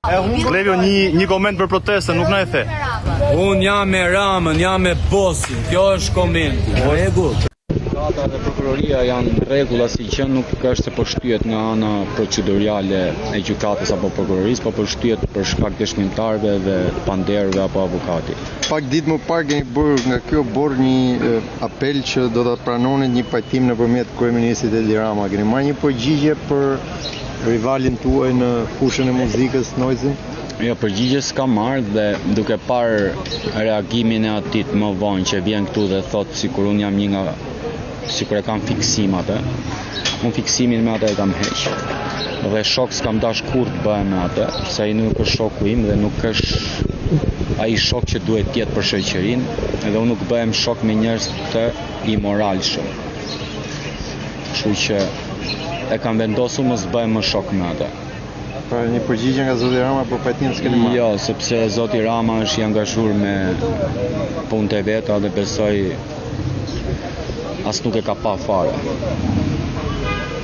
Levio, një koment për protestën, nuk na e the. Unë jam me Ramën, jam me Bosin, kjo është komenti. Rregull. Gjykata dhe prokuroria janë rregulla si që nuk është se po shtyhet nga ana procedurale e gjykatës apo prokurorisë, po shtyhet për shkak të dëshmitarëve dhe panderëve apo avokati. Pak ditë më parë keni bërë nga kjo borë një apel që do ta pranonit një pajtim nëpërmjet kryeministrit Edi Rama. Keni marrë një përgjigje për rivalin tuaj në fushën e muzikës Noizin? Jo, përgjigje s'ka marrë dhe duke parë reagimin e atit më vonë që vjen këtu dhe thotë sikur unë jam një nga sikur e kam fiksim atë. Unë fiksimin me atë e kam heq. Dhe shok s'kam dash kur të bëhem me atë, se ai nuk është shoku im dhe nuk është ai shok që duhet të jetë për shoqërinë, edhe unë nuk bëhem shok me njerëz të imoralshëm. Kështu që e kam vendosur mos bëhem më shok me atë. Pra një përgjigje nga zoti Rama për pajtim s'keni marrë? Jo, sepse zoti Rama është i angazhuar me punët e veta dhe besoj as nuk e ka pa fare.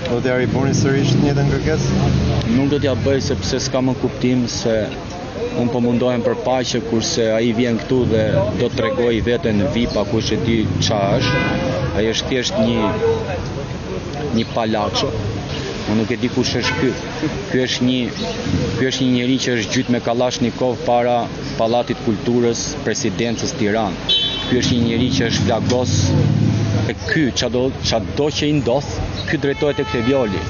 Do t'ja riboni sërish të njëjtën kërkesë? Nuk do t'ja bëj sepse s'ka më kuptim se unë po mundohem për paqe kurse ai vjen këtu dhe do të tregoj veten në VIP a kush e di ç'a është. Ai është thjesht një palaço. Unë nuk e di kush është ky. Ky është një njeri që është gjyt me Kalashnikov para Pallatit Kulturës, Presidencës Tiranë. Ky është një njeri që është flagos e ky çado që i ndodh, ky drejtohet tek Violi.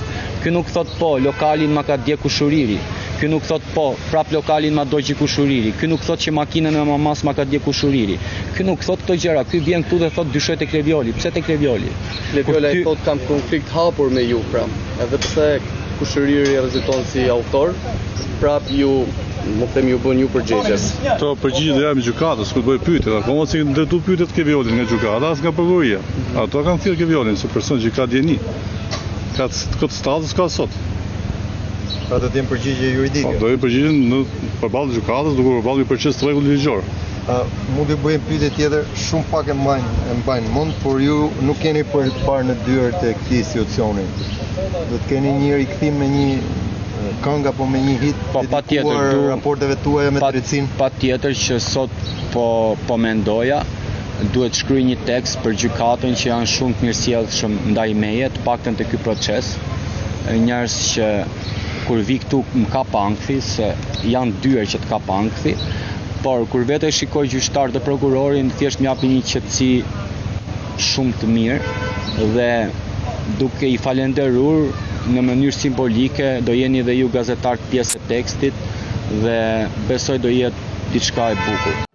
Ky nuk thot po, lokalin ma ka dje Kushuriri. Ky nuk thot po, prap lokalin ma dogji Kushuriri. Ky nuk thot që makinën e mamas ma ka dje Kushuriri. Ky nuk thot këto gjëra. Ky vjen këtu dhe thot dyshoj tek Violi. Pse tek Violi? Viola i thot kam konflikt hapur me ju, pra. Edhe pse Kushuriri rezulton si autor, prap ju më them ju bën ju përgjigjes. To përgjigje do jam gjykatës, kur bëj pyetje, akoma si drejtu pyetjet ke Violin nga gjykata, as nga prokuroria. Ato kanë thirrë ke Violin se person që ka djeni. Ka këtë status ka sot. Pra do të jem përgjigje juridike? Do të përgjigjen në përballë gjykatës, duke përballë një proces rregull ligjor. Mund të bëjmë pyetje tjetër, shumë pak e mbajnë mend, por ju nuk keni parë në dyert e këtij institucioni. Do të keni një rikthim me një këngë apo me një hit dedikuar raporteve tuaja me drejtsinë? Patjetër që sot po mendoja, duhet shkruaj një tekst për gjykatën që janë shumë të mirësjellshëm ndaj meje, të paktën te ky proces. Njerëz që kur vi këtu më kap ankthi, se janë dyer që të kap ankthi, por kur vetë shikoj gjyqtar dhe prokurorin, thjesht më japin një qetësi shumë të mirë dhe duke i falenderuar në mënyrë simbolike do jeni dhe ju gazetar pjesë e tekstit dhe besoj do jetë diçka e bukur.